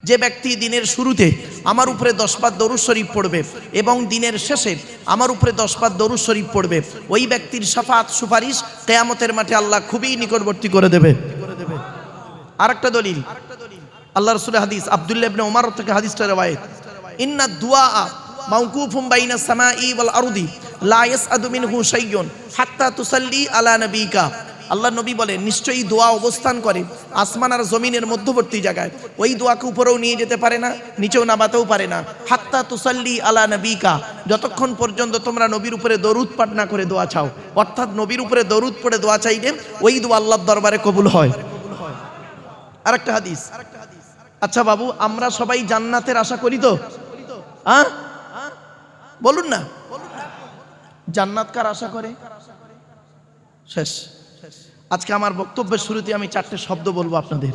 যে ব্যক্তি দিনের শুরুতে আমার উপরে 10 বার দরুদ শরীফ পড়বে এবং দিনের শেষে আমার উপরে 10 বার দরুদ শরীফ পড়বে, ওই ব্যক্তির শাফাত সুপারিশ কিয়ামতের মাঠে আল্লাহ খুবই নিকটবর্তী করে দেবে। আরেকটা দলিল আল্লাহ রাসূলের হাদিস, আব্দুল্লাহ ইবনে ওমর থেকে হাদিসটা রওয়ায়াত, ইন্না দুআ মাওকুফুম বাইনা সামাই ওয়াল আরদি লা ইয়াসআদু মিনহু শাইয়ুন হাত্তা তুসাল্লি আলা নবিকা। আল্লাহ নবী বলেন, নিশ্চয়ই দোয়া অবস্থান করে আসমান আর জমিনের মধ্যবর্তী জায়গায়, ওই দোয়াকে উপরেও নিয়ে যেতে পারে না, নিচেও নামাতেও পারে না। হাত্তা তুসাল্লি আলা নবিকা, যতক্ষণ পর্যন্ত তোমরা নবীর উপরে দরুদ পাঠ না করে দোয়া চাও, অর্থাৎ নবীর উপরে দরুদ পড়ে দোয়া চাইলে ওই দোয়া আল্লাহর দরবারে কবুল হয়। আরেকটা হাদিস, আচ্ছা বাবু, আমরা সবাই জান্নাতের আশা করি তো? হ্যাঁ বলুন না, জান্নাত কার আশা করে? শেষ। আজকে আমার বক্তব্যের শুরুতে আমি 4টে শব্দ বলবো আপনাদের,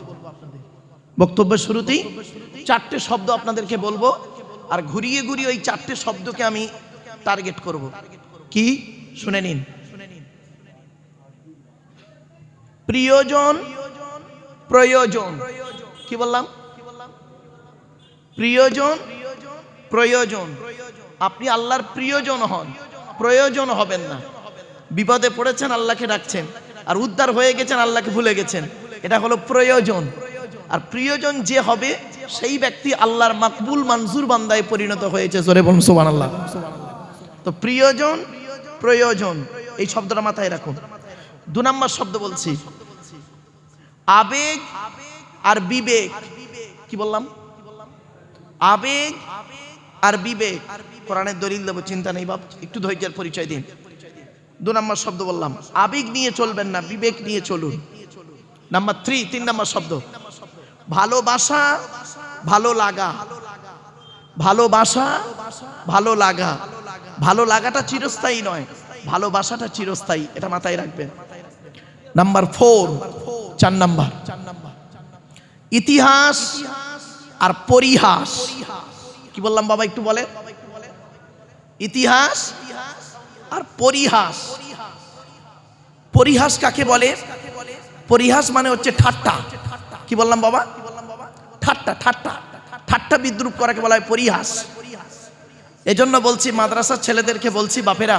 বক্তব্যের শুরুতেই 4টে শব্দ আপনাদেরকে বলবো, আর ঘুরিয়ে ঘুরিয়ে ওই 4টে শব্দকে আমি টার্গেট করব। কি? শুনে নিন। প্রিয়জন, প্রয়োজন। কি বললাম? প্রিয়জন, প্রয়োজন। আপনি আল্লাহর প্রিয়জন হন, প্রয়োজন হবেন না। বিপদে পড়েছেন, আল্লাহকে ডাকছেন, আর উদ্ধার হয়ে গেছেন, আল্লাহকে ভুলে গেছেন, এটা হলো প্রয়োজন। আর প্রিয়জন যে হবে সেই ব্যক্তি আল্লাহর মাকবুল মঞ্জুর বান্দায় পরিণত হয়েছে। জোরে বলুন সুবহানাল্লাহ। তো প্রিয়জন, প্রয়োজন, এই শব্দটা মাথায় রাখুন। 2 নম্বর শব্দ বলছি, আবেগ আর বিবেক। কি বললাম? আবেগ আর বিবেক। কোরআনের দলিল দেব, চিন্তা নেই বাপ, একটু ধৈর্যের পরিচয় দিন। 2 নম্বর শব্দ বললাম, আবেগ নিয়ে চলবেন না, বিবেক নিয়ে চলুন। নাম্বার 3 নম্বর শব্দ, ভালোবাসা, ভালো লাগা। ভালোবাসা, ভালো লাগা। ভালো লাগাটা চিরস্থায়ী নয়, ভালোবাসাটা চিরস্থায়ী, এটা মাথায় রাখবেন। নাম্বার 4 নাম্বার, ইতিহাস আর পরিহাস। কি বললাম বাবা, একটু বলে? ইতিহাস আর পরিহাস। পরিহাস কাকে বলে? পরিহাস মানে হচ্ছে ঠাট্টা। কি বললাম বাবা? ঠাট্টা, ঠাট্টা, ঠাট্টা বিদ্রুপ করাকে বলা হয় পরিহাস। এজন্য বলছি মাদ্রাসার ছেলেদেরকে বলছি বাপেরা,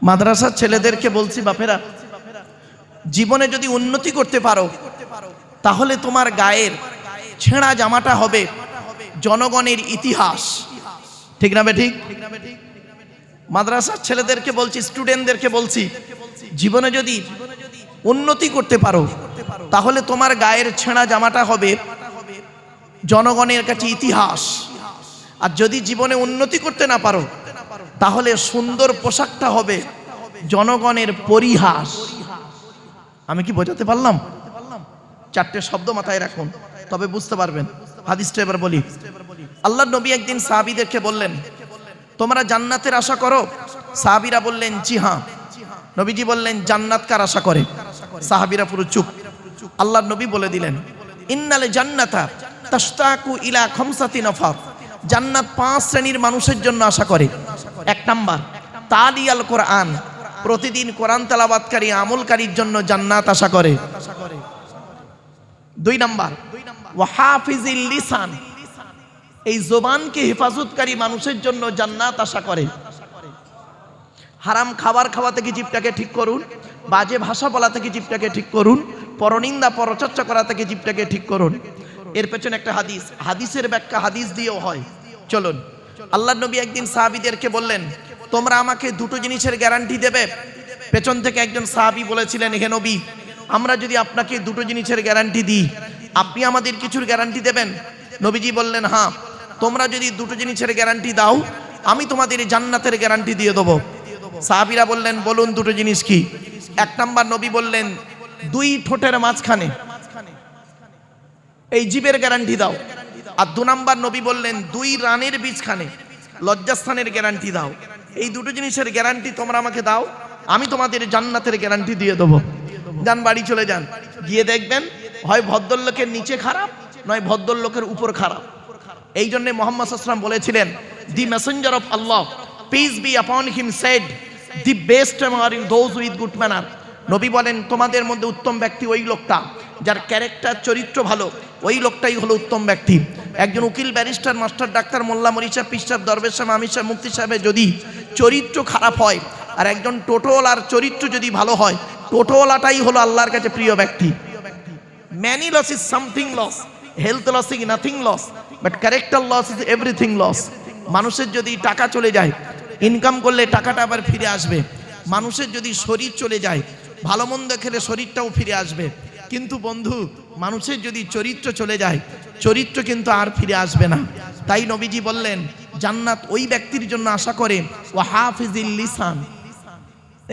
মাদ্রাসার ছেলেদেরকে বলছি বাপেরা, জীবনে যদি উন্নতি করতে পারো তাহলে তোমার গায়ের ছেঁড়া জামাটা হবে জনগণের ইতিহাস। ঠিক না বেঠিক? মাদ্রাসার ছেলেদেরকে বলছি, স্টুডেন্টদেরকে বলছি, জীবনে যদি উন্নতি করতে পারো তাহলে তোমার গায়ের ছেঁড়া জামাটা হবে জনগণের কাছে ইতিহাস। আর যদি জীবনে উন্নতি করতে না পারো তাহলে সুন্দর পোশাকটা হবে জনগণের পরিহাস। আমি কি বোঝাতে পারলাম? 4টে শব্দ মাথায় রাখুন, তবে বুঝতে পারবেন। হাদিসটা এবার বলি। আল্লাহর নবী একদিন সাহাবীদেরকে বললেন, তোমরা জান্নাতের আশা করো? সাহাবীরা বললেন, জি হ্যাঁ। নবীজি বললেন, জান্নাত কার আশা করে? সাহাবীরা পুরো চুপ। আল্লাহর নবী বলে দিলেন, ইন্নাল জান্নাতা তাশতাকু ইলা খামসাতি নফর। জান্নাত 5 শ্রেণীর মানুষের জন্য আশা করে। 1 নাম্বার, তালিয়াল কোরআন, প্রতিদিন কোরআন তেলাওয়াতকারী আমলকারীর জন্য জান্নাত আশা করে। 2 নাম্বার, ওয়া হাফিজিল লিসান, এই জবানকে হেফাজতকারী মানুষের জন্য জান্নাত আশা করে। হারাম খাবার খাওয়া থেকে জিভটাকে ঠিক করুন, বাজে ভাষা বলা থেকে জিভটাকে ঠিক করুন, পরনিন্দা পরচর্চা করা থেকে জিভটাকে ঠিক করুন। এর পেছনে একটা হাদিস, হাদিসের ব্যাখ্যা হাদিস দিয়েও হয়। চলুন। আল্লাহর নবী একদিন সাহাবীদেরকে বললেন, তোমরা আমাকে 2টো জিনিসের গ্যারান্টি দেবে। পেছন থেকে একজন সাহাবী বলেছিলেন, হে নবী, আমরা যদি আপনাকে 2টো জিনিসের গ্যারান্টি দিই, আপনি আমাদের কিছুর গ্যারান্টি দেবেন? নবীজি বললেন, হ্যাঁ, তোমরা যদি 2টো জিনিসের গ্যারান্টি দাও আমি তোমাদের জান্নাতের গ্যারান্টি দিয়ে দেবো। সাহাবীরা বললেন, বলুন 2টো জিনিস কি? 1 নাম্বার, নবী বললেন, 2 ঠোঁটের মাঝখানে এই জিভের গ্যারান্টি দাও। আর 2 নাম্বার, নবী বললেন, 2 রানের বীজখানে লজ্জাস্থানের গ্যারান্টি দাও। এই 2টো জিনিসের গ্যারান্টি তোমরা আমাকে দাও, আমি তোমাদের জান্নাতের গ্যারান্টি দিয়ে দেবো। যান, বাড়ি চলে যান, গিয়ে দেখবেন হয় ভদ্রলোকের নিচে খারাপ, নয় ভদ্রলোকের উপর খারাপ। এই জন্য মুহাম্মদ সাল্লাল্লাহু আলাইহি ওয়াসাল্লাম বলেছিলেন, the messenger of Allah, peace be upon him, said, the best are in those with good manner. নবী বলেন, তোমাদের মধ্যে উত্তম ব্যক্তি ওই লোকটা যার ক্যারেক্টার, চরিত্র ভালো, ওই লোকটাই হলো উত্তম ব্যক্তি। একজন উকিল, ব্যারিস্টার, মাস্টার, ডাক্তার, মোল্লা, মরিচা, পিসাব, দরবেশ সাহেব, আমির সাহেব, মুফতি সাহেবের যদি চরিত্র খারাপ হয়, আর একজন টোটোওয়ালার চরিত্র যদি ভালো হয়, টোটোওয়ালাটাই হলো আল্লাহর কাছে প্রিয় ব্যক্তি। Many loss is something loss, health loss is nothing loss, but character loss is everything loss. মানুষের যদি টাকা চলে যায়, ইনকাম করলে টাকাটা আবার ফিরে আসবে। মানুষের যদি শরীর চলে যায়, ভালো মন্দ খেলে শরীরটাও ফিরে আসবে। কিন্তু বন্ধু, মানুষের যদি চরিত্র চলে যায়, চরিত্র কিন্তু আর ফিরে আসবে না। তাই নবীজি বললেন, জান্নাত ওই ব্যক্তির জন্য আশা করে ওয়া হাফিজিল লিসান,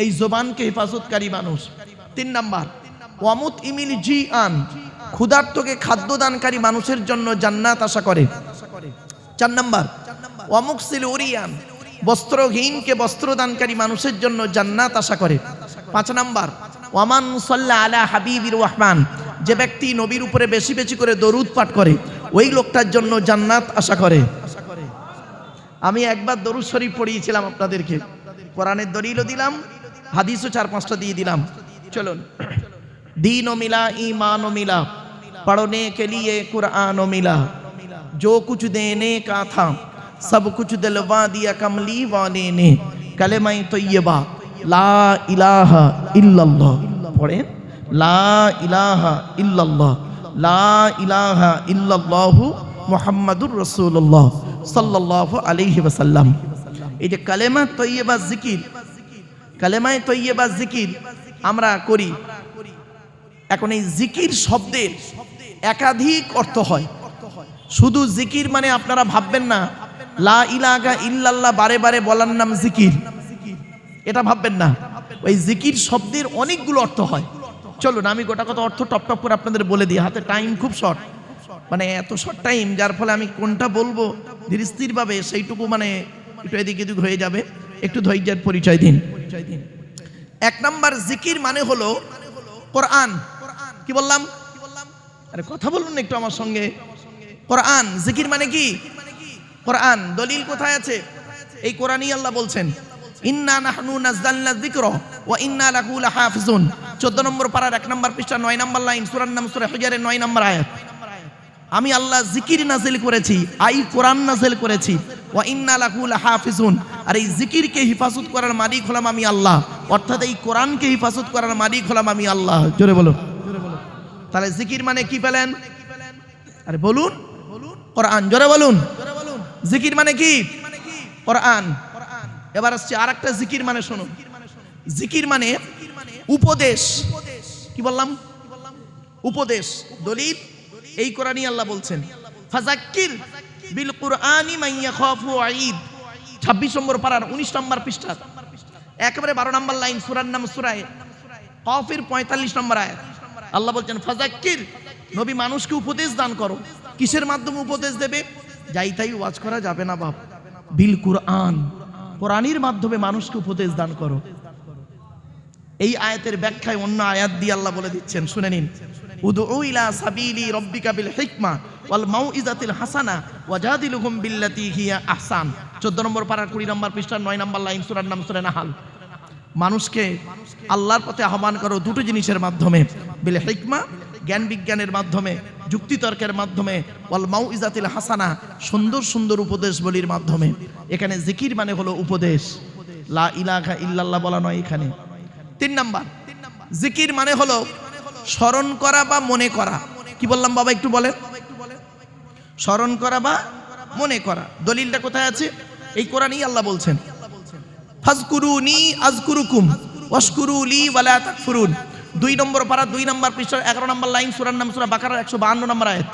এই জবানকে হেফাজতকারী মানুষ। 3 নাম্বার, ওয়ামুত ইমিল জিআন, ক্ষুধার্তকে খাদ্য দানকারী মানুষের জন্য জান্নাত আশা করে। 4 নাম্বার, ওয়ামুকসিল উরিয়ান, বস্ত্রহীনকে বস্ত্র দানকারী মানুষের জন্য জান্নাত আশা করে। 5 নাম্বার, ওয়ামান মুসাল্লা আলা হাবিবির রহমান, যে ব্যক্তি নবীর উপরে বেশি বেশি করে দরুদ পাঠ করে, ওই লোকটার জন্য জান্নাত আশা করে। আমি একবার দরুদ শরীফ পড়িয়েছিলাম আপনাদেরকে, কোরআনের দলিলও দিলাম, হাদিসও 4-5টা দিয়ে দিলাম। চলুন, दीन मिला ईमान मिला, पढ़ने के लिए कुरान मिला, जो कुछ देने का था सब कुछ दिलवा दिया कमली वाले ने, कलेमा तय्यबा ला इलाहा इल्लल्लाह, पढ़ें ला इलाहा इल्लल्लाह, ला इलाहा इल्लल्लाहु मुहम्मदुर रसूलुल्लाह सल्लल्लाहु अलैहि वसल्लम। এই যে কালেমা তয়্যিবা জিকির, কালেমায়ে তয়্যিবা জিকির আমরা করি। এখন এই জিকির শব্দের একাধিক অর্থ হয়। শুধু জিকির মানে আপনারা ভাববেন না লা ইলাহা ইল্লাল্লাহ বারে বারে বলার নাম জিকির, এটা ভাববেন না। ওই জিকির শব্দের অনেকগুলো অর্থ হয়। চলুন আমি গোটা কথা অর্থ টপ টপ করে আপনাদের বলে দিই, হাতে টাইম খুব শর্ট, মানে এত শর্ট টাইম, যার ফলে আমি কোনটা বলবো ধীর স্থির ভাবে সেইটুকু মানে একটু এদিক এদিক হয়ে যাবে। একটু ধৈর্যের পরিচয় দিন। 1 নাম্বার, জিকির মানে হলো কোরআন। কি বললাম? আরে কথা বলুন একটু আমার সঙ্গে। কোরআন, জিকির মানে কি? কোরআন। দলিল কোথায় আছে? এই কোরআনই আল্লাহ বলছেন, ইন্না নাহনু নাযালনা যিকরা ওয়া ইন্না লাহু লাহাফিজুন। 14 নম্বর পারার 1 নম্বর পৃষ্ঠা 9 নম্বর লাইন, সূরার নাম সূরা হুজুরের 9 নম্বর আয়াত। আমি আল্লাহ জিকির নাজিল করেছি, আই কোরআন নাজিল করেছি, ওয়া ইন্না লাহু লাহাফিজুন, আর এই জিকিরকে হিফাজত করার মালিক হলাম আমি আল্লাহ, অর্থাৎ এই কোরআনকে হিফাজত করার মালিক হলাম আমি আল্লাহ। জোরে বলো। তাহলে জিকির মানে কি পেলেন? আরে বলুন, কোরআন। জোরে বলুন, জিকির মানে কি? কোরআন। এবার আসছে আরেকটা জিকির মানে, শুনুন, জিকির মানে উপদেশ। কি বললাম? উপদেশ। দলিল এই কোরআনই আল্লাহ বলছেন, ফাযাক্কির বিল কুরআনি মান ইয়াখাফু ওয়াঈদ। 26 নম্বর পারার 19 নম্বর পৃষ্ঠা একেবারে 12 নম্বর লাইন, সূরার নাম সূরা কাফের 45 নম্বর আয়াত। আল্লাহ বলছেন ফাযাক্কির, নবী মানুষকে উপদেশ দান করো। কিসের মাধ্যমে উপদেশ দেবে? যাই তাই ওয়াজ করা যাবে না বাপ, বিল কুরআন, কোরআনের মাধ্যমে মানুষকে উপদেশ দান করো। এই আয়াতের ব্যাখ্যায় অন্য আয়াত দিয়ে আল্লাহ বলে দিচ্ছেন, শুনে নিন, উদউ ইলা সাবিলি রাব্বিকা বিল হিকমা ওয়াল মাউইজাতিল হাসানা ওয়াজাদিলুহুম বিল্লাতি হিয়া আহসান। 14 নম্বর পারা 20 নম্বর পৃষ্ঠা 9 নম্বর লাইন, সূরার নাম সূরা নাহাল। মানুষকে আল্লাহর পথে আহ্বান করো দুটো জিনিসের মাধ্যমে, বিল হিকমা, জ্ঞান বিজ্ঞানের মাধ্যমে, যুক্তিতর্কের মাধ্যমে, ওয়াল মাউইজাতিল হাসানা, সুন্দর সুন্দর উপদেশ বলির মাধ্যমে। এখানে জিকির মানে হলো উপদেশ, লা ইলাহা ইল্লাল্লাহ বলা নয় এখানে। 3 নাম্বার, জিকির মানে হলো স্মরণ করা বা মনে করা। কি বললাম বাবা একটু বলেন? স্মরণ করা বা মনে করা। দলিলটা কোথায় আছে? এই কোরআনই আল্লাহ বলছেন, ফাজকুরুনি আযকুরুকুম ওয়াশকুরুলি ওয়ালা তাকফুরুন। 2 নম্বর পারা 2 নম্বর পৃষ্ঠা 11 নম্বর লাইন, সূরার নাম সূরা বাকারা 152 নম্বর আয়াত।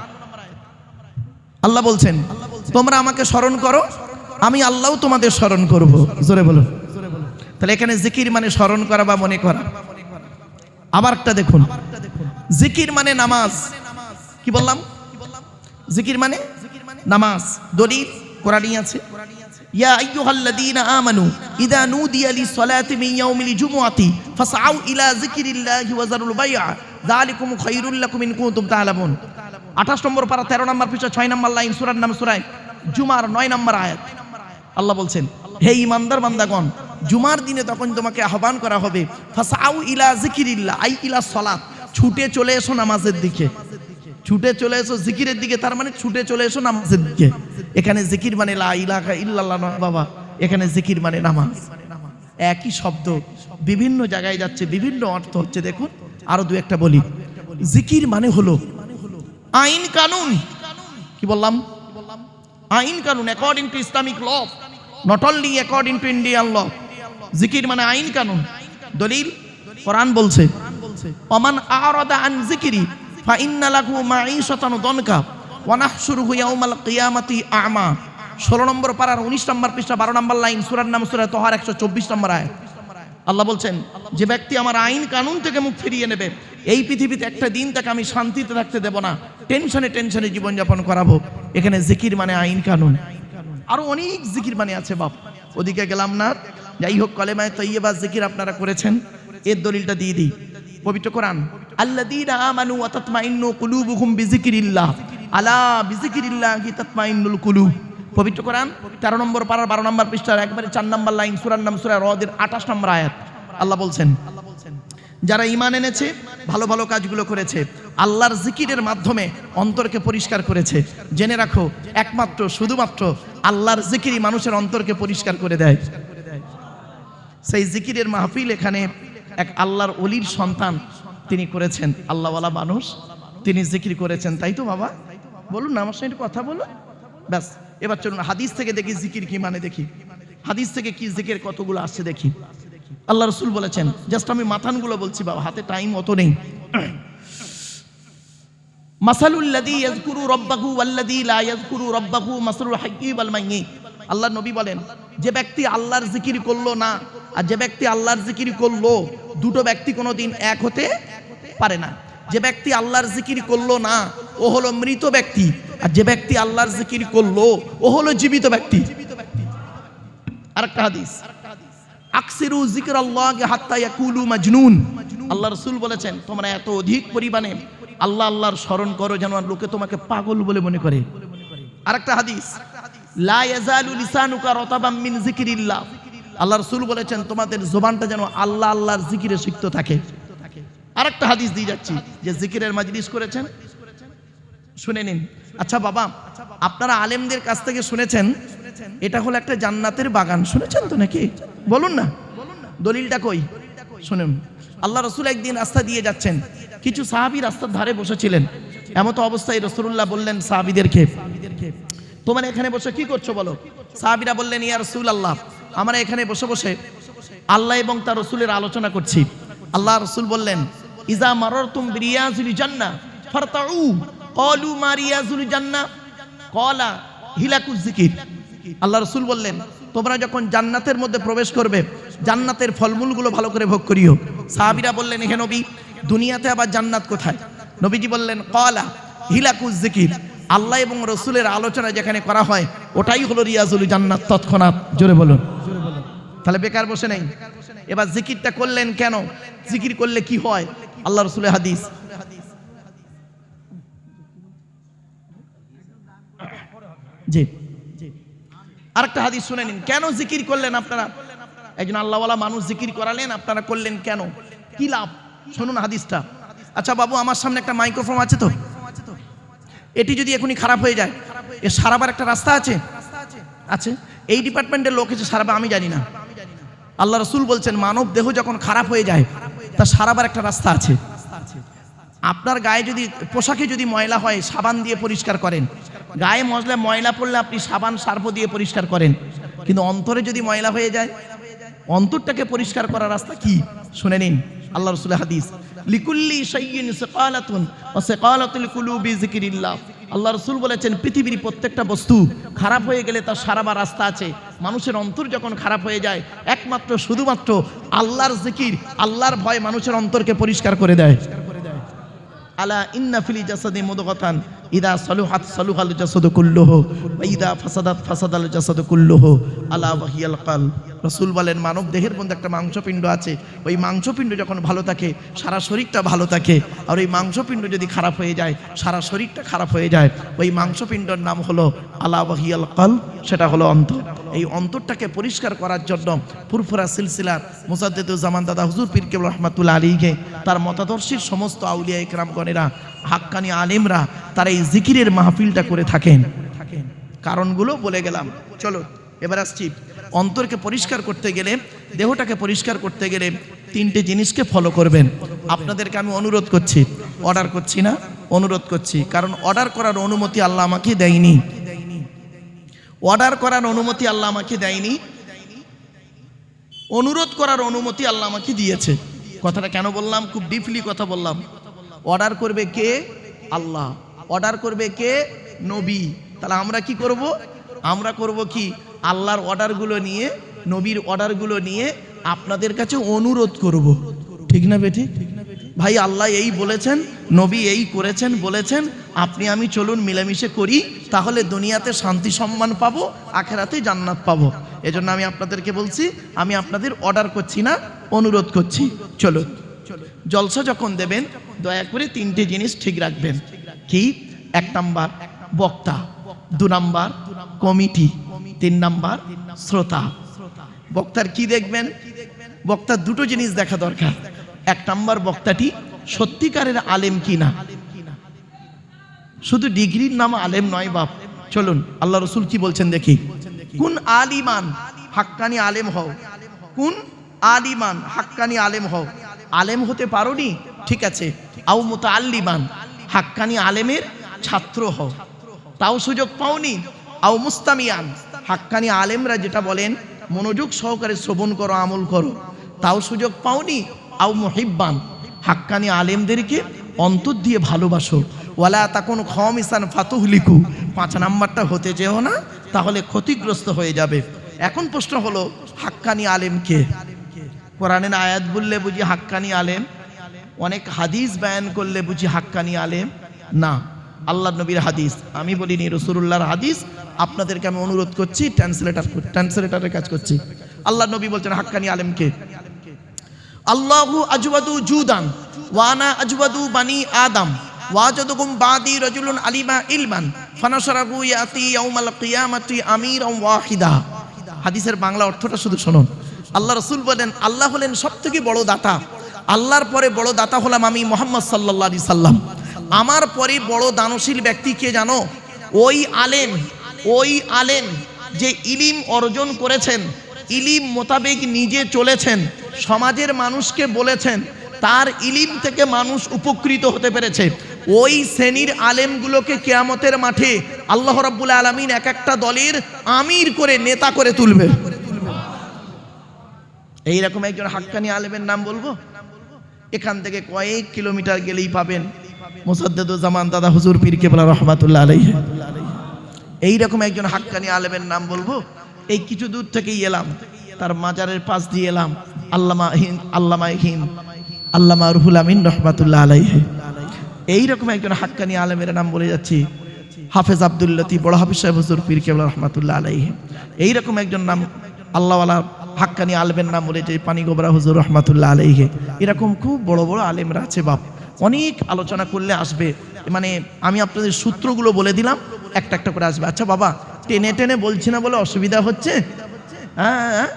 আল্লাহ বলছেন, তোমরা আমাকে স্মরণ করো, আমি আল্লাহও তোমাদের স্মরণ করব। জোরে বলো। তাহলে এখানে জিকির মানে স্মরণ করা বা মনে করা। আবার একটা দেখুন, জিকির মানে নামাজ। কি বললাম? জিকির মানে নামাজ। দলিল কোরআনই আছে, ইয়া আইয়ুহাল্লাযীনা আমানু ইযা নুদিয়া লিস-সালাতি মিন ইয়াউমিল জুমুআতি ফাসআউ ইলা যিকরিল্লাহি ওয়া যারুল বাই'a যালিকুম খায়রুল লাকুম ইন কুনতুম তা'লামুন। 28 নম্বর পারা 13 নম্বর পৃষ্ঠা 6 নম্বর লাইন, সূরার নাম সূরা জুমার 9 নম্বর আয়াত। আল্লাহ বলছেন, হে ঈমানদার বান্দাগণ, জুমার দিনে তখন তোমাকে আহ্বান করা হবে, ফাসআউ ইলা যিকরিল্লাহ, আই ইলা সালাত, ছুটে চলে এসো নামাজের দিকে। ছুটে চলে এসো জিকিরের দিকে, তার মানে ছুটে চলে এসো নামাজের দিকে। এখানে জিকির মানে লা ইলাহা ইল্লাল্লাহ নয় বাবা, এখানে জিকির মানে নামাজ। একই শব্দ বিভিন্ন জায়গায় যাচ্ছে, বিভিন্ন অর্থ হচ্ছে। দেখুন আরো দু একটা বলি। জিকির মানে হলো আইন কানুন। কি বললাম? আইন কানুন, according to Islamic law, not only according to Indian law. জিকির মানে আইন কানুন। দলিল কোরআন বলছে, ওমান আরাদা আন যিকরি ফাইন্না লাহু মাঈশাতান দনকা ওয়া নাহশুরুহু ইয়াওমাল কিয়ামাতি আ'মা। 16 নম্বর পারার 19 নম্বর পৃষ্ঠা 12 নম্বর লাইন, সূরার নাম সূরা তাহার 124 নম্বর আয়াত। আল্লাহ বলছেন, যে ব্যক্তি আমার আইন কানুন থেকে মুখ ফিরিয়ে নেবে, এই পৃথিবীতে একটা দিন তাকে আমি শান্তিতে থাকতে দেব না, টেনশনে টেনশনে জীবনযাপন করাবো। এখানে জিকির মানে আইন কানুন। আরো অনেক জিকির মানে আছে বাপ, ওদিকে গেলাম না। যাই হোক, কলেমায়ে তয়্যিবা জিকির আপনারা করেছেন, এর দলিলটা দিয়ে দিই। পবিত্র কোরআন, আল্লাযীনা আমানু ওয়া তাতমাইন্নু কুলুবুহুম বিযিকরিল্লাহ আলা বিযিকরিল্লাহি তাতমাইন্নুল কুলুব। পবিত্র কোরআন 13 নম্বর পারার 12 নম্বর পৃষ্ঠার একবারে 4 নম্বর লাইন, সূরার নাম সূরা রদের 28 নম্বর আয়াত। আল্লাহ বলছেন, যারা ঈমান এনেছে, ভালো ভালো কাজগুলো করেছে, আল্লাহর জিকিরের মাধ্যমে অন্তরকে পরিষ্কার করেছে। জেনে রাখো, একমাত্র শুধুমাত্র আল্লাহর জিকিরই মানুষের অন্তরকে পরিষ্কার করে দেয়। সেই জিকিরের মাহফিল এখানে এক আল্লাহর ওলির সন্তান তিনি করেছেন, আল্লাহওয়ালা মানুষ, তিনি জিকির করেছেন। তাই তো বাবা? বলুন না, আমার সঙ্গে কথা বলুন। ব্যাস, এবার চলুন হাদিস থেকে দেখি জিকির কি মানে দেখি। হাদিস থেকে কি জিকির কতগুলো আসছে দেখি। আল্লাহ রাসূল বলেছেন, জাস্ট আমি মাথানগুলো বলছি বাবা, হাতে টাইম অত নেই। মাসালুল লাযী ইয়াযকুরু রাব্বাহু ওয়াল্লাযী লা ইয়াযকুরু রাব্বাহু মাসালুল হাইয়্যি ওয়াল মাইয়্যিত। আল্লাহর নবী বলেন, যে ব্যক্তি আল্লাহর জিকির করলো না আর যে ব্যক্তি আল্লাহর জিকির করলো, দুটো ব্যক্তি কোনোদিন এক হতে পারে না। যে ব্যক্তি আল্লাহর জিকির করলো না ও হলো মৃত ব্যক্তি, আর যে ব্যক্তি আল্লাহর জিকির করলো ও হলো জীবিত ব্যক্তি। আরেকটা হাদিস, আকসিরু যিকরাল্লাহি হাত্তা ইয়াকুলু মাজনুন। আল্লাহ রাসূল বলেছেন, তোমরা এত অধিক পরিমাণে আল্লাহর স্মরণ করো যেন লোকে তোমাকে পাগল বলে মনে করে। আরেকটা হাদিস, লা ইয়াজালু লিসানুকা রাতাবাম মিন যিকরিল্লাহ। আল্লাহ রাসূল বলেছেন, তোমাদের জবানটা যেন আল্লাহর জিকিরে সিক্ত থাকে। আরেকটা হাদিস দিয়ে যাচ্ছি, যে জিকিরের মাজলিস করেছেন, শুনে নিন। আচ্ছা বাবা, আপনারা আলেমদের কাছ থেকে শুনেছেন এটা হলো একটা জান্নাতের বাগান, শুনেছেন তো নাকি? বলুন না, দলিলটা কই? শুনুন। আল্লাহ রাসূল একদিন রাস্তা দিয়ে যাচ্ছেন, কিছু সাহাবী রাস্তার ধারে বসেছিলেন। এমত অবস্থায় রাসূলুল্লাহ বললেন সাহাবীদেরকে, তোমরা এখানে বসে কি করছো বলো? সাহাবীরা বললেন, ইয়া রাসূলুল্লাহ, আমরা এখানে বসে বসে আল্লাহ এবং তার রাসূলের আলোচনা করছি। আল্লাহ রাসূল বললেন, ইজা মারারতুম বিরিয়াজিল জান্নাহ ফারতাউ। ক্বালু মা রিয়াজুল জান্নাহ? ক্বালা হিলাকুজ যিকির। আল্লাহ রাসূল বললেন, তোমরা যখন জান্নাতের মধ্যে প্রবেশ করবে, জান্নাতের ফলমূলগুলো ভালো করে ভোগ করিও। সাহাবীরা বললেন, হে নবী, দুনিয়াতে আবার জান্নাত কোথায়? নবীজি বললেন, ক্বালা হিলাকুজ যিকির। আল্লাহ এবং রাসূলের আলোচনা যেখানে করা হয় ওটাই হলো রিয়াজুল জান্নাত। তৎক্ষণাৎ জোরে বলুন। তাহলে বেকার বসে নেই। এবার জিকিরটা করলেন কেন? জিকির করলে কি হয়? আল্লাহ রাসূলের হাদিস। জি, আরেকটা হাদিস শুনে নিন, কেন জিকির করলেন আপনারা? একজন আল্লাহওয়ালা মানুষ জিকির করালেন, আপনারা করলেন কেন? কি লাভ? শুনুন হাদিসটা। আচ্ছা বাবু, আমার সামনে একটা মাইক্রোফোন আছে তো, এটি যদি এখনই খারাপ হয়ে যায়, এর সারাবার একটা রাস্তা আছে? আছে। এই ডিপার্টমেন্টের লোক এসে সারাবে আমি জানি না। আল্লাহ রাসূল বলছেন, মানব দেহ যখন খারাপ হয়ে যায় তা সারাবার একটা রাস্তা আছে। আপনার গায়ে যদি, পোশাকে যদি ময়লা হয়, সাবান দিয়ে পরিষ্কার করেন। গায়ে মজলা ময়লা পড়লে আপনি সাবান সার্ফ দিয়ে পরিষ্কার করেন। কিন্তু অন্তরে যদি ময়লা হয়ে যায়, অন্তরটাকে পরিষ্কার করার রাস্তা কি? শুনে নিন আল্লাহ রাসূলের হাদিস, লিকুল্লি শাইইন সিকালাতুন ওয়া সিকালাতুল কুলুবি যিকরিল্লাহ। আল্লাহ রাসূল বলেছেন, পৃথিবীর প্রত্যেকটা বস্তু খারাপ হয়ে গেলে তার সারাবার রাস্তা আছে। মানুষের অন্তর যখন খারাপ হয়ে যায়, একমাত্র শুধুমাত্র আল্লাহর জিকির, আল্লাহর ভয় মানুষের অন্তরকে পরিষ্কার করে দেয়। আলা ইন্না ফিল জাসাদি মুদগাতান ইদা সালুহাত সালুহাল জাসাদু কুল্লুহু ওয়া ইদা ফাসাদাত ফাসাদাল জাসাদু কুল্লুহু আলা ওয়াহিয়াল কলব। রাসূল বলেন, মানব দেহের মধ্যে একটা মাংসপিণ্ড আছে, ওই মাংসপিণ্ড যখন ভালো থাকে সারা শরীরটা ভালো থাকে, আর ওই মাংসপিণ্ড যদি খারাপ হয়ে যায় সারা শরীরটা খারাপ হয়ে যায়। ওই মাংসপিণ্ডর নাম হলো আলা ওয়াহিয়াল কলব, সেটা হলো অন্তর। এই অন্তরটাকে পরিষ্কার করার জন্য ফুরফুরা সিলসিলার মুজাদ্দিদুজ জামান দাদা হুজুর পীর কেবল রহমাতুল্লাহ আলাইহি তার মতাদর্শীর সমস্ত আউলিয়া ইকরামগণেরা হাক্কানি আলেমরা তারা এই জিকিরের মাহফিলটা করে থাকেন? কারণগুলো বলে গেলাম। চলো এবার আসছি, অন্তরকে পরিষ্কার করতে গেলে, দেহটাকে পরিষ্কার করতে গেলে তিনটে জিনিসকে ফলো করবেন। আপনাদেরকে আমি অনুরোধ করছি, অর্ডার করছি না, অনুরোধ করছি, কারণ অর্ডার করার অনুমতি আল্লাহ আমাকে দেয়নি। অর্ডার করার অনুমতি আল্লাহ আমাকে দেয়নি, অনুরোধ করার অনুমতি আল্লাহ আমাকে দিয়েছে। কথাটা কেন বললাম? খুব ডিপলি কথা বললাম। অর্ডার করবে কে? আল্লাহ। অর্ডার করবে কে? নবী। তাহলে আমরা কি করব? আমরা করব কি? আল্লাহর অর্ডারগুলো নিয়ে, নবীর অর্ডারগুলো নিয়ে আপনাদের কাছে অনুরোধ করব। ঠিক না বেটি? ভাই আল্লাহ এই বলেছেন, নবী এই করেছেন বলেছেন, আপনি আমি চলুন মিলেমিশে করি, তাহলে দুনিয়াতে শান্তি সম্মান পাবো, আখেরাতে জান্নাত পাবো। এজন্য আমি আপনাদেরকে বলছি, আমি আপনাদের অর্ডার করছি না, অনুরোধ করছি। চলো, জলসা যখন দেবেন দয়া করে তিনটে জিনিস ঠিক রাখবেন। কি? 1 নাম্বার বক্তা, 2 নাম্বার কমিটি, 3 নাম্বার শ্রোতা। বক্তার কি দেখবেন? বক্তার দুটো জিনিস দেখা দরকার। 1 নাম্বার বক্তাটি সত্যিকারের আলেম কিনা। শুধু ডিগ্রির নাম আলেম নয় বাপ। চলুন আল্লাহ রসুল কি বলছেন দেখি। কোন আলিমান হাক্কানি আলেম হও, কোন আলিমান হাক্কানি আলেম হও। আলেম হতে পারোনি, ঠিক আছে, আও মুতাআল্লিমান হাক্কানি আলেমের ছাত্র হও, তাও সুযোগ পাওনি। আও মুস্তামিয়ান হাক্কানি আলেমরা যেটা বলেন মনোযোগ সহকারে শ্রবণ করো, আমল করো, তাও সুযোগ পাওনি। আও মুহিব্বান হাক্কানি আলেমদেরকে অন্তর দিয়ে ভালোবাসো। ওয়ালা তাকুন খামিসান ফাতুহলিকু 5 নাম্বারটা হতে যেও না, তাহলে ক্ষতিগ্রস্ত হয়ে যাবে। এখন প্রশ্ন হলো হাক্কানি আলেম কে? কোরআনের আয়াত বললে বুঝি হাক্কানি আলেম, অনেক হাদিস বয়ান করলে বুঝি হাক্কানি আলেম না। আল্লাহ নবীর হাদিস, আমি বলিনি, রাসূলুল্লাহর হাদিস। আপনাদেরকে আমি অনুরোধ করছি, ট্রান্সলেটরের কাজ করছি। আল্লাহ নবী বলছেন হাক্কানি আলেম কে? আল্লাহু আজওয়াদু জুদান ওয়া আনা আজওয়াদু বানি আদম ওয়াজাদুকুম বাদি রাজুলুন আলিমা ইলমান ফানাশরাহু ইয়াতি ইয়াউমাল কিয়ামাতি আমিরান ওয়াহিদা। হাদিসের বাংলা অর্থটা শুধু শুনুন। আল্লাহ রাসূল বলেন, আল্লাহ হলেন সবথেকে বড় দাতা, আল্লাহর পরে বড় দাতা হলাম আমি মুহাম্মদ সাল্লাল্লাহু আলাইহি সাল্লাম। আমার পরে বড় দানশীল ব্যক্তি কে জানো? ওই আলেম যে ইলিম অর্জন করেছেন, ইলিম মোতাবেক নিজে চলেছেন, সমাজের মানুষকে বলেছেন, তার ইলিম থেকে মানুষ উপকৃত হতে পেরেছে। ওই শ্রেণীর আলেমগুলোকে কিয়ামতের মাঠে আল্লাহ রাব্বুল আলামিন এক একটা দলের আমির করে, নেতা করে তুলবে। এইরকম একজন হাক্কানি আলেমের নাম বলবো? এখান থেকে কয়েক কিলোমিটার গেলেই পাবেন মুসাদ্দেদুজ্জামান দাদা হুজুর পীর কেবলা রহমাতুল্লাহ আলাইহি। এইরকম একজন হাক্কানি আলেমের নাম বলবো? এই কিছু দূর থেকেই এলাম, তার মাজারের পাশ দিয়ে এলাম, আল্লামা রুহুল আমিন রহমাতুল্লাহ আলাইহি। এইরকম একজন হাক্কানি আলেমের নাম বলে যাচ্ছি, হাফেজ আব্দুল লতিফ বড় হাফেজ সাহেব হুজুর পীর কেবলা রহমাতুল্লাহ আলাইহি। এইরকম একজন নাম আল্লাহওয়ালা হাক্কানি আলেমের নাম বলে যে পানি গোবরা হুজুর রহমাতুল্লাহ আলাইহি। এরকম খুব বড় বড় আলেমরা আছে বাপ, অনেক আলোচনা করলে আসবে। মানে আমি আপনাদের সূত্রগুলো বলে দিলাম, একটা একটা করে আসবে। আচ্ছা বাবা, টেনে টেনে বলছি না বলে অসুবিধা হচ্ছে? হ্যাঁ,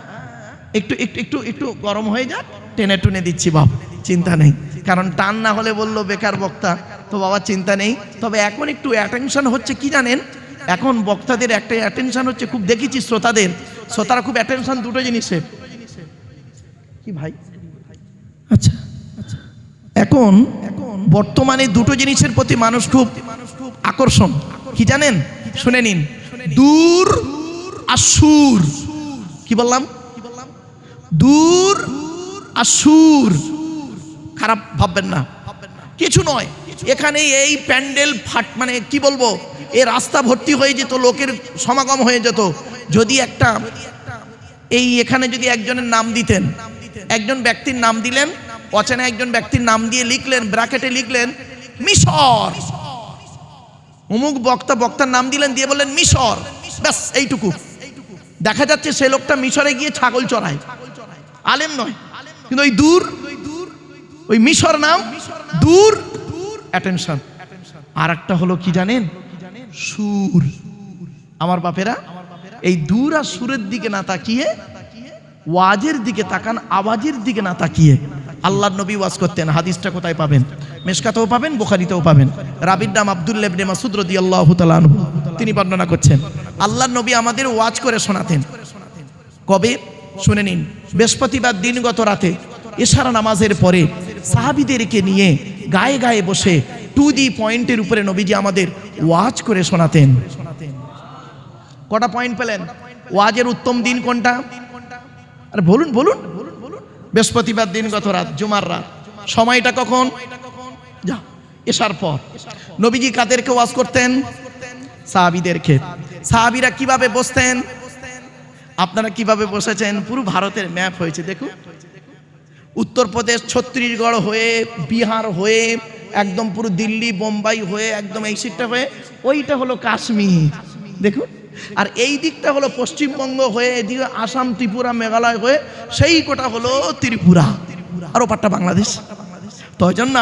একটু একটু একটু একটু গরম হয়ে যাক, টেনে টুনে দিচ্ছি বাপ, চিন্তা নেই। কারণ টান না হলে বললো বেকার বক্তা, তো বাবা চিন্তা নেই। তবে এখন একটু অ্যাটেনশন হচ্ছে কি জানেন? এখন বক্তাদের একটা অ্যাটেনশন হচ্ছে, খুব দেখেছি শ্রোতারা খুব অ্যাটেনশন দুটো জিনিসের। কি ভাই? আচ্ছা, এখন বর্তমানে দুটো জিনিসের প্রতি মানুষ খুব আকর্ষণ। কি জানেন? শুনে নিন। দূর আর সুর। কি বললাম? দূর আর সুর। খারাপ ভাববেন না, কিছু নয়। এখানে এই প্যান্ডেল মানে কি বলবো, এই রাস্তা ভর্তি হয়ে যেত, লোকের সমাগম হয়ে যেত, যদি একটা এখানে যদি একজনের নাম দিতেন, একজন ব্যক্তির নাম দিলেন, অচেনা একজন ব্যক্তির নাম দিয়ে লিখলেন, ব্র্যাকেটে লিখলেন মিশর, অমুক বক্তার নাম দিলেন, দিয়ে বললেন মিশর, ব্যাস এইটুকু। দেখা যাচ্ছে সে লোকটা মিশরে গিয়ে ছাগল চড়ায়, আলেম নয়, কিন্তু ওই মিশর নাম, দূর, অ্যাটেনশন। আর একটা হলো কি জানেন? সুর। আমার বাপেরা এই দূর আর সুরের দিকে না তাকিয়ে ওয়াজের দিকে তাকান, আওয়াজের দিকে না তাকিয়ে। আল্লাহর নবী ওয়াজ করতেন, হাদিসটা কোথায় পাবেন? মিশকাতেও পাবেন, বুখারীতেও পাবেন। রাবীর নাম আব্দুল্লাহ ইবনে মাসউদ রাদিয়াল্লাহু তাআলা আনহু, তিনি বর্ণনা করছেন আল্লাহর নবী আমাদের ওয়াজ করে শোনাতেন। কবে? শুনে নিন, বৃহস্পতিবার দিনগত রাতে এশার নামাজের পরে সাহাবীদেরকে নিয়ে গায়ে গায়ে বসে টু দি পয়েন্টের উপরে নবীজি আমাদের ওয়াজ করে শোনাতেন। কটা পয়েন্ট পেলেন? ওয়াজের উত্তম দিন কোনটা? আরে বলুন বলুন। বৃহস্পতিবার দিনগত রাত, জুমার রাত। সময়টা কখন? যা এশার পর। নবীজি কাদেরকে ওয়াজ করতেন? সাহাবীদেরকে। সাহাবীরা কিভাবে বসতেন? আপনারা কিভাবে বসেছেন? পুরো ভারতের ম্যাপ হয়েছে দেখুন। উত্তরপ্রদেশ, ছত্তিশগড় হয়ে, বিহার হয়ে, একদম পুরো দিল্লি, বোম্বাই হয়ে, একদম এই সিটটা হয়ে, ওইটা হলো কাশ্মীর দেখুন। আর এই দিকটা হলো পশ্চিমবঙ্গ হয়ে, এদিকে আসাম, ত্রিপুরা, মেঘালয় হয়ে, সেই কোটা হলো ত্রিপুরা, আর ওপারটা বাংলাদেশ। তো ওই জন্য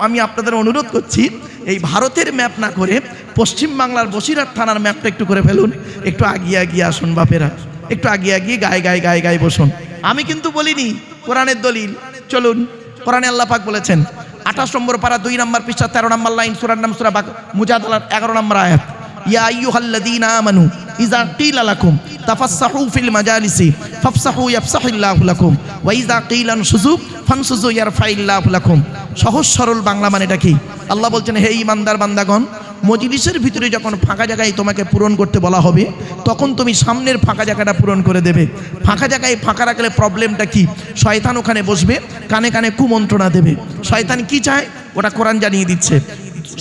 আমি আপনাদের অনুরোধ করছি, এই ভারতের ম্যাপ না করে পশ্চিম বাংলার বসিরহাট থানার ম্যাপটা একটু করে ফেলুন। একটু আগিয়ে আগিয়ে আসুন বাপেরা, একটু আগিয়ে আগিয়ে গায়ে গায়ে গায়ে গায়ে বসুন। আমি কিন্তু বলিনি, কোরআনের দলিল। চলুন, কোরআনে আল্লাহ পাক বলেছেন 28 নম্বর পারা 2 নম্বর পৃষ্ঠা 13 নম্বর লাইন, সূরার নাম সূরা মুজাদালার 11 নম্বর আয়াত। ইয়া আইয়ুহাল্লাযীনা আমানু ইযা কিলা লাকুম তাফাসসাহু ফিল মাজালিসি ফাফসাহু ইয়াফসাহিল্লাহু লাকুম ওয়া ইযা কিলা আনশুযু ফানশুযু ইয়ারফাইল্লাহু লাকুম। সহজ সরল বাংলা মানেটা কি? আল্লাহ বলছেন, হে ঈমানদার বান্দাগণ, মজলিসের ভিতরে যখন ফাঁকা জায়গায় তোমাকে পূরণ করতে বলা হবে, তখন তুমি সামনের ফাঁকা জায়গাটা পূরণ করে দেবে। ফাঁকা জায়গায় ফাঁকা রাখলে প্রবলেমটা কি? শয়তান ওখানে বসবে, কানে কানে কুমন্ত্রণা দেবে। শয়তান কি চায় ওটা কোরআন জানিয়ে দিচ্ছে।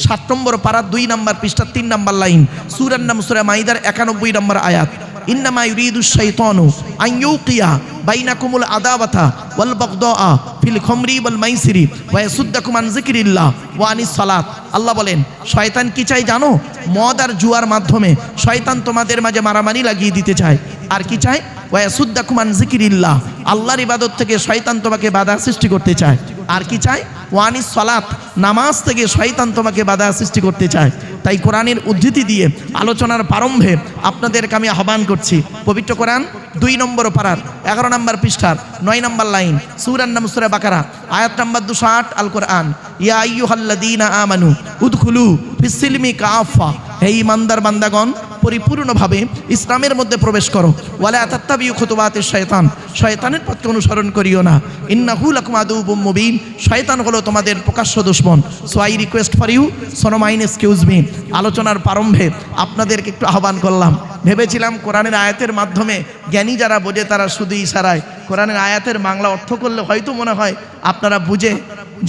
7 নম্বর পারা 2 নম্বর পৃষ্ঠা 3 নম্বর লাইন, সূরার নাম সূরা মাইদার 91 নম্বর আয়াত। ইন্নামা ইউরিদুশ শাইতানু আন ইউকিয়া বাইনাকুমুল আদাওয়াতা ওয়াল বাগদাআ ফিল খামরি ওয়াল মাইসিরি ওয়া ইয়াসুদ্দাকুম আন যিকরিল্লাহ ওয়া আনিস সালাত। আল্লাহ বলেন, শয়তান কি চাই জানো? মদ আর জুয়ার মাধ্যমে শয়তান তোমাদের মাঝে মারামারি লাগিয়ে দিতে চায়। আর কি চায়? ওয়া ইয়াসুদ্দাকুম আন যিকরিল্লাহ, আল্লাহর ইবাদত থেকে শয়তান তোমাকে বাধা সৃষ্টি করতে চায়। আর কি চায়? ওয়া আনিস সালাত, নামাজ থেকে শয়তান তোমাকে বাধা সৃষ্টি করতে চায়। তাই কোরআনের উদ্ধৃতি দিয়ে আলোচনার প্রারম্ভে আপনাদেরকে আমি আহ্বান করছি, পবিত্র কোরআন 2 নম্বর পারার 11 নম্বর পৃষ্ঠার 9 নম্বর লাইন, সূরার নাম সূরা বাকারা, আয়াত নম্বর 208, আল কোরআন। ইয়া আইয়ুহাল্লাযীনা আমানু উদখুলু ফিস-সিলমি কাফা, হে ঈমানদার বান্দাগণ, পরিপূর্ণভাবে ইসলামের মধ্যে প্রবেশ করো। ওয়ালা তাত্তাবিউ খুতুওয়াতিশ শায়তান, শয়তানের পথকে অনুসরণ করিও না। ইন্নাহু লাকুম আদুউম মুবিন, শয়তান হলো তোমাদের প্রকাশ্য দুশমন। So I request for you, সোনো মাইন এক্সকিউজ মি। আলোচনার প্রারম্ভে আপনাদেরকে একটু আহ্বান করলাম। ভেবেছিলাম কোরআনের আয়াতের মাধ্যমে জ্ঞানী যারা বোঝে তারা শুধু ইশারায় কোরআনের আয়াতের বাংলা অর্থ করলে হয়তো মনে হয় আপনারা বুঝে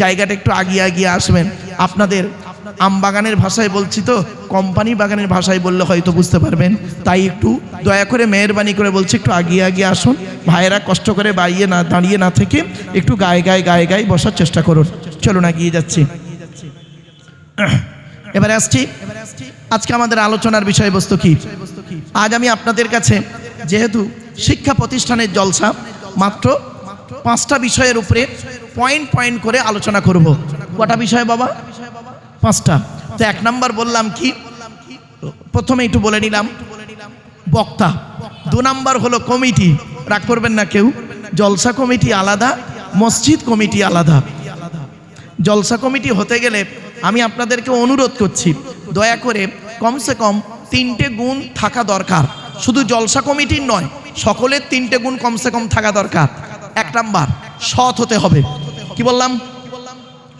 জায়গাটা একটু আগিয়ে আগিয়ে আসবেন। আপনাদের আম বাগানের ভাষায় বলছি তো, কোম্পানি বাগানের ভাষায় বললে হয়তো বুঝতে পারবেন। তাই একটু দয়া করে মেহেরবানি করে বলছি, একটু আগিয়ে আগিয়ে আসুন। ভাইয়েরা কষ্ট করে দাঁড়িয়ে না থেকে একটু গায়ে গায়ে গায়ে গায়ে বসার চেষ্টা করুন। চলুন এগিয়ে যাচ্ছি। এবারে আসছি, আজকে আমাদের আলোচনার বিষয়বস্তু কি? আজ আমি আপনাদের কাছে, যেহেতু শিক্ষা প্রতিষ্ঠানের জলসা, মাত্র 5টা বিষয়ের উপরে পয়েন্ট পয়েন্ট করে আলোচনা করব। কটা বিষয় বাবা? 5টা। তো 1 নম্বর বললাম কি, প্রথমে একটু বলে নিলাম, বক্তা। 2 নম্বর হলো কমিটি, রাগ করবেন না কেউ, জলসা কমিটি আলাদা, মসজিদ কমিটি আলাদা। জলসা কমিটি হতে গেলে আমি আপনাদেরকে অনুরোধ করছি, দয়া করে কমসে কম 3টে গুণ থাকা দরকার। শুধু জলসা কমিটির নয়, সকলের 3টে গুণ কমসে কম থাকা দরকার। 1 নাম্বার, সৎ হতে হবে। কি বললাম?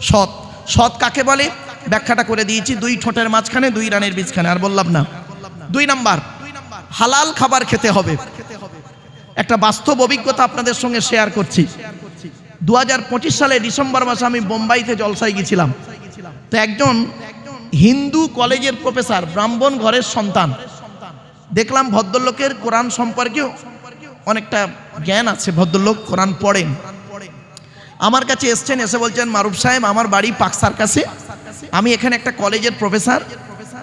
সৎ। সৎ কাকে বলে ব্যাখ্যাটা করে দিয়েছি, 2 ঠোঁটের মাঝখানে 2 রানের বীজখানে, আর বললাম না। 2 নাম্বার, হালাল খাবার খেতে হবে। একটা বাস্তব অভিজ্ঞতা আপনাদের সঙ্গে শেয়ার করছি। 2025 সালে ডিসেম্বর মাসে আমি বোম্বাইতে জলসায় গেছিলাম। তো একজন হিন্দু কলেজের প্রফেসর, ব্রাহ্মণ ঘরের সন্তান, দেখলাম ভদ্রলোকের কোরআন সম্পর্কে অনেকটা জ্ঞান আছে, ভদ্রলোক কোরআন পড়েন। আমার কাছে এসছেন, এসে বলছেন, মারুফ সাহেব, আমার বাড়ি পাকসার কাছে, আমি এখানে একটা কলেজের প্রফেসর,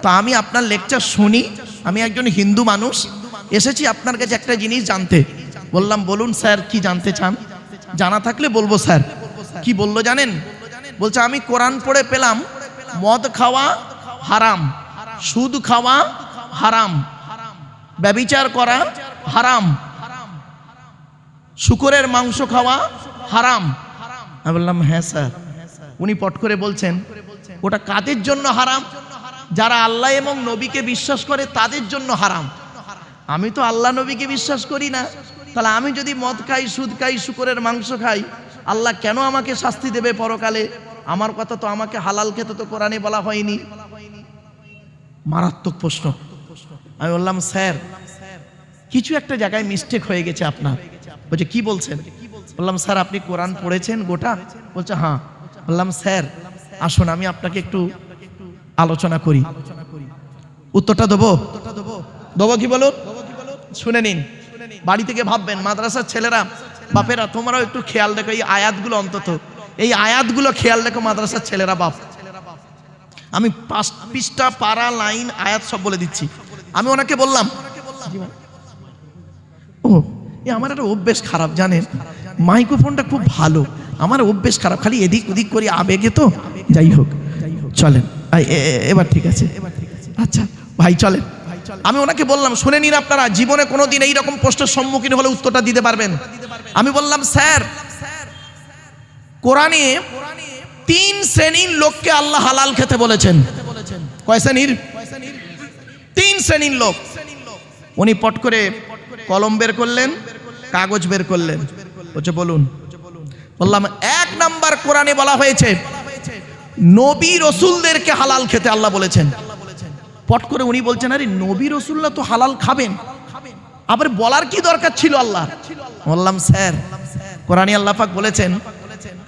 তো আমি আপনার লেকচার শুনি, আমি একজন হিন্দু মানুষ, এসেছি আপনার কাছে একটা জিনিস জানতে। বললাম, বলুন স্যার, কি জানতে চান? জানা থাকলে বলবো স্যার। কি বললো জানেন? বলছে, আমি কোরআন পড়ে পেলাম মদ খাওয়া হারাম, সুদ খাওয়া হারাম, ব্যভিচার করা হারাম, শুকরের মাংস খাওয়া হারাম। আমি বললাম, হ্যাঁ স্যার। উনি পট করে বলছেন, ওটা কাদের জন্য হারাম? যারা আল্লাহ এবং নবীকে বিশ্বাস করে তাদের জন্য হারাম। আমি তো আল্লাহ নবীকে বিশ্বাস করি না, তাহলে আমি যদি মদ খাই, সুদ খাই, শুকরের মাংস খাই, আল্লাহ কেন আমাকে শাস্তি দেবে পরকালে? আমার কথা তো আমাকে হালাল খেতে তো কোরআনে বলা হয়নি। মারাত্মক প্রশ্ন। আমি বললাম স্যার কিছু একটা জায়গায় মিস্টেক হয়ে গেছে আপনার। বলছে কি বলছেন? বললাম স্যার আপনি কোরআন পড়েছেন গোটা? বলছে হ্যাঁ। বললাম স্যার আসুন আমি আপনাকে একটু আলোচনা করি। উত্তরটা দেবো? দেবো কি বলুন? শুনে নিন, বাড়ি থেকে ভাববেন। মাদ্রাসার ছেলেরা, বাপেরা তোমরাও একটু খেয়াল দেখো এই আয়াতগুলো, অন্তত এই আয়াতগুলো খেয়াল দেখো মাদ্রাসার ছেলেরা। বাপ আমি 5 পৃষ্ঠা পারা লাইন আয়াত সব বলে দিচ্ছি। আমি ওনাকে বললাম ও আমার একটা অভ্যেস খারাপ জানেন, মাইক্রোফোনটা খুব ভালো, আমার অভ্যেস খারাপ, খালি এদিক ওদিক করি আবেগে, তো যাই হোক চলেন এবার ঠিক আছে। আচ্ছা ভাই চলেন। আমি ওনাকে বললাম শুনে নিন, আপনারা জীবনে কোনোদিন এইরকম প্রশ্নের সম্মুখীন হলে উত্তরটা দিতে পারবেন। আমি বললাম স্যার কোরআনে 3 শ্রেণীর লোককে আল্লাহ হালাল খেতে বলেছেন। কয় শ্রেণীর? 3 শ্রেণীর লোক। উনি পট করে কলম বের করলেন, কাগজ বের করলেন, বলছে বলুন। বললাম 1 নাম্বার কোরআনে বলা হয়েছে নবী রসুলদেরকে হালাল খেতে আল্লাহ বলেছেন। পট করে উনি বলছেন আরে নবী রসুল্লাহ তো হালাল খাবেন, আবার বলার কি দরকার ছিল আল্লাহ? বললাম স্যার কোরআনে আল্লাহ পাক বলেছেন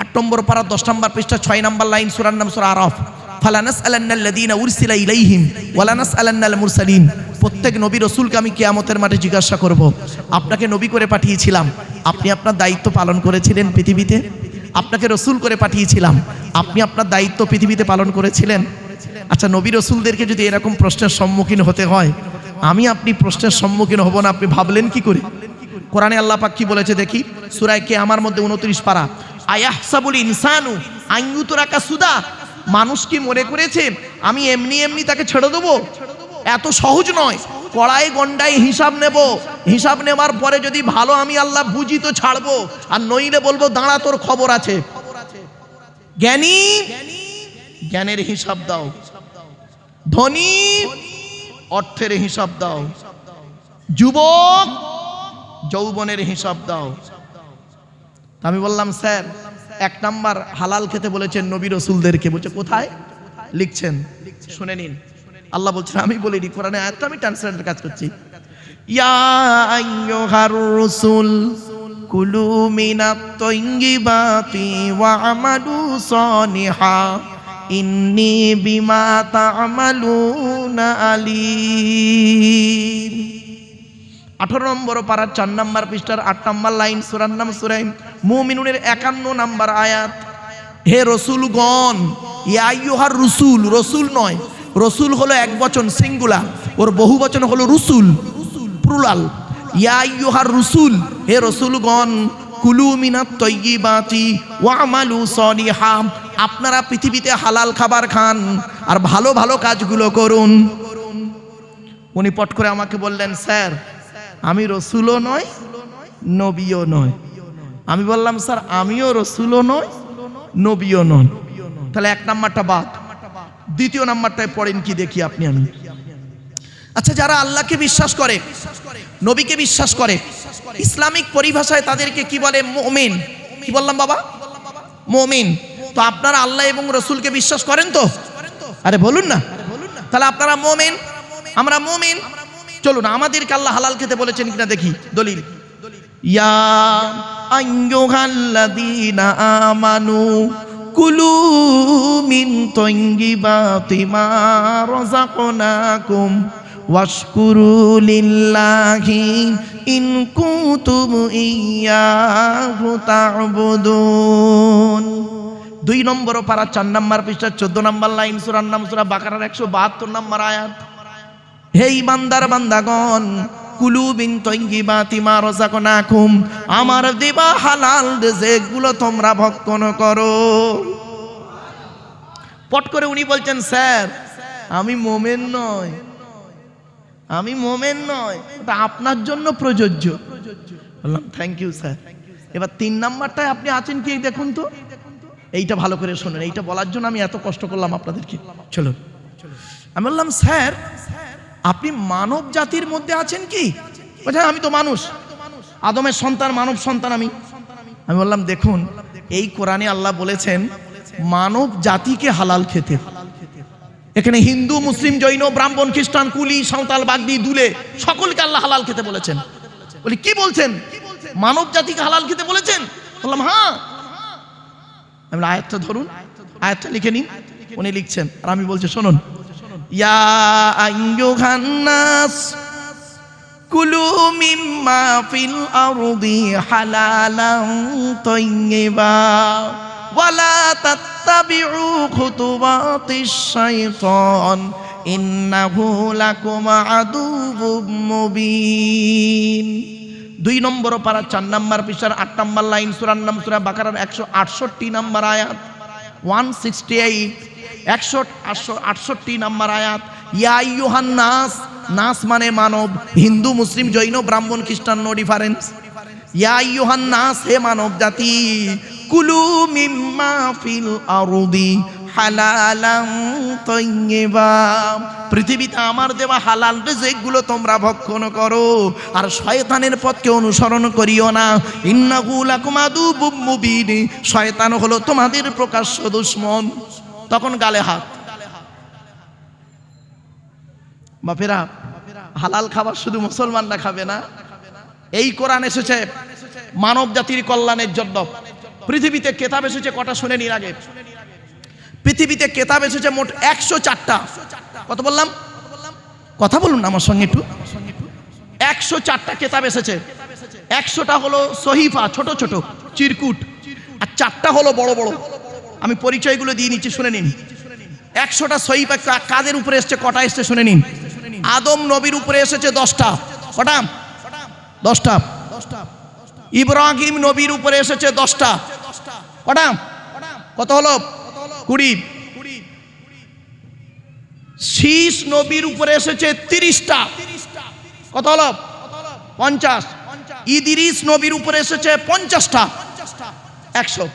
8 নম্বর পারা 10 নম্বর পৃষ্ঠা 6 নম্বর লাইন, সূরার নাম সূরা আরাফ, ফালানাসআলান্নাল্লাযীনা উরসিলা ইলাইহিম ওয়ালানাসআলান্নাল মুরসালিন। প্রত্যেক নবী রসুলকে আমি কিয়ামতের মাঠে জিজ্ঞাসা করব, আপনাকে নবী করে পাঠিয়েছিলাম, আপনি আপনার দায়িত্ব পালন করেছিলেন পৃথিবীতে? আপনাকে রসুল করে পাঠিয়েছিলাম, আপনি আপনার দায়িত্ব পৃথিবীতে পালন করেছিলেন? আচ্ছা নবী রসুলদেরকে যদি এরকম প্রশ্নের সম্মুখীন হতে হয়, আমি আপনি প্রশ্নের সম্মুখীন হব না, আপনি ভাবলেন কি করে? কোরআনে আল্লাহ পাক কি বলেছে দেখি, সূরা কিয়ামার মধ্যে 29 পারা, আয়াহসাবুল ইনসানু আন ইউতরাকা সুদা। মানুষ কি মনে করেছে আমি এমনি এমনি তাকে ছেড়ে দেবো? এত সহজ নয়। কড়াই গন্ডায় হিসাব নেব, হিসাব নেওয়ার পরে যদি ভালো আমি আল্লাহ বুঝি তো ছাড়বো, আর নইলে বলবো দাঁড়া তোর খবর আছে। জ্ঞানী জ্ঞানের হিসাব দাও, ধনী অর্থের হিসাব দাও, যুবক যৌবনের হিসাব দাও। আমি বললাম স্যার 1 নাম্বার হালাল খেতে বলেছেন নবী রসুলদেরকে। বলছে কোথায় লিখছেন? শুনে নিন, আল্লাহ বলছেন আমি বলিনি, কোরআনে আয়াতটা আমি ট্রান্সলেটর কাজ করছি। ইয়া আইয়ুহার রাসূল কুলু মিনাত তাইয়্যিবাতি ওয়া আমালু সালিহা ইন্নী বিমা তা'মালুনা আলীম। 18 নম্বর পারার 4 নম্বর পৃষ্ঠার 8 নম্বর লাইন, সূরার নাম সূরা মুমিনুনের 51 নম্বর আয়াত। হে রসুলগণ, ইয়া আইয়ুহার রাসূল, রসুল নয়, রসুল হলো এক বচন সিঙ্গুলার, ওর বহু বচন হলো রুসুল প্লুরাল। ইয়া আইয়ুহার রাসূল, হে রসুলগণ, কুলু মিনাত তাইয়্যিবাতি ওয়া আমালু সালিহা, আপনারা পৃথিবীতে হালাল খাবার খান আর ভালো ভালো কাজগুলো করুন। উনি পট করে আমাকে বললেন স্যার আমি রসুলও নয় নবীও নয়। আমি বললাম স্যার আমিও রসুলও নয় নবীও নয়। তাহলে 1 নাম্বারটা বাদ, 2 নাম্বারটায় পড়েন কি দেখি আপনি আমি। আচ্ছা যারা আল্লাহকে বিশ্বাস করে, নবীকে বিশ্বাস করে, ইসলামিক পরিভাষায় তাদেরকে কি বলে? মুমিন। কি বললাম বাবা? মুমিন। তো আপনারা আল্লাহ এবং রসুলকে বিশ্বাস করেন তো? আরে বলুন না। তাহলে আপনারা মুমিন, আমরা মুমিন। চলুন আমাদেরকে আল্লাহ হালাল খেতে বলেছেন কিনা দেখি দলিল। ইয়া আইয়ুহাল্লাযীনা আমানু কুলু মিন তাইয়্যিবাতি মা রাযাকনাকুম ওয়াশকুরু লিল্লাহি ইন কুনতুম ইয়্যাহু তা'বুদুন। 2 নম্বর পারা 4 নম্বর পৃষ্ঠা 14 নম্বর লাইন, সূরার নাম সূরা বাকারার 172 নম্বর আয়াত। হে ইমানদার বান্দাগণ, কুলু মিন তাইয়্যিবাতি মা রাযাকনাকুম, আমার দেবা হালাল রিজিকগুলো তোমরা ভক্ষণ করো। পট করে উনি বলছেন স্যার আমি মুমিন নয়, আমি মুমিন নয়, এটা আপনার জন্য প্রযোজ্য। বললাম থ্যাংক ইউ স্যার। এবার 3 নাম্বারটায় আপনি আছেন কি দেখুন তো। এইটা ভালো করে শোনেন, এইটা বলার জন্য আমি এত কষ্ট করলাম আপনাদেরকে। চলুন, আমি বললাম স্যার আপনি মানব জাতির মধ্যে আছেন কি? বলছেন আমি তো মানুষ, আদমের সন্তান, মানব সন্তান আমি। আমি বললাম দেখুন এই কোরআনে আল্লাহ বলেছেন মানব জাতিকে হালাল খেতে। এখানে হিন্দু, মুসলিম, জৈন, ব্রাহ্মণ, খ্রিস্টান, কুলি, সাঁওতাল, বাগদি, দুলে সকলকে আল্লাহ হালাল খেতে বলেছেন। বলি কি বলছেন? মানব জাতিকে হালাল খেতে বলেছেন? বললাম হ্যাঁ। আমি আয়াতটা ধরুন, আয়াতটা লিখে নিন। উনি লিখছেন আর আমি বলছি শুনুন, ইয়া আইয়ুহান নাস কুলু মিম্মা ফিল আরদি হালালান তাইয়্যিবা ওয়ালা তাত্তাবিউ খুতুওয়াতিশ শাইতান ইন্নাহু লাকুম আদুউম মুবিন। 2 নম্বর পারা 4 নম্বর পৃষ্ঠার 8 নম্বর লাইন, সূরার নাম সূরা বাকারার 168 নম্বর আয়াত, 168 168 নম্বর আয়াত। ইয়া আইয়ুহান নাস, নাস মানে মানব, হিন্দু, মুসলিম, জৈন, ব্রাহ্মণ, খ্রিস্টান, নো ডিফারেন্স। ইয়া আইয়ুহান নাস, হে মানব জাতি, কুলু মিম্মা ফিল আরদি হালালান তাইয়্যিবা, পৃথিবীতে আমার দেওয়া হালাল রিজিকগুলো তোমরা ভক্ষণ করো আর শয়তানের পথকে অনুসরণ করিও না। ইন্নাহু লাকুম আদুউম মুবিন, শয়তান হলো তোমাদের প্রকাশ্য দুশমন। তখন গালে হাত। বাপেরা হালাল খাবার শুধু মুসলমানরা খাবে না, এই কোরআন এসেছে মানব জাতির কল্যাণের জন্য। পৃথিবীতে কেতাব এসেছে কটা শুনে নিন আগে। পৃথিবীতে কেতাব এসেছে মোট 104টা। কত বললাম? কথা বলুন আমার সঙ্গে একটু। 104টা কেতাব এসেছে। 100টা হলো সহিফা, ছোট ছোট চিরকুট, আর 4টা হলো বড় বড়। আমি পরিচয়গুলো দিয়ে নিচ্ছি, শুনে নিন। 100টা সহিফা কাদের উপরে এসেছে, কটা এসেছে শুনে নিন। আদম নবীর উপরে এসেছে 10টা। কটা? 10টা। ইব্রাহিম নবীর উপরে এসেছে 10টা। কটা? কত হলো? 20। শীষ নবীর উপরে এসেছে 30টা। কত হলো? 50। ইদ্রিস নবীর উপরে এসেছে 50টা। 100।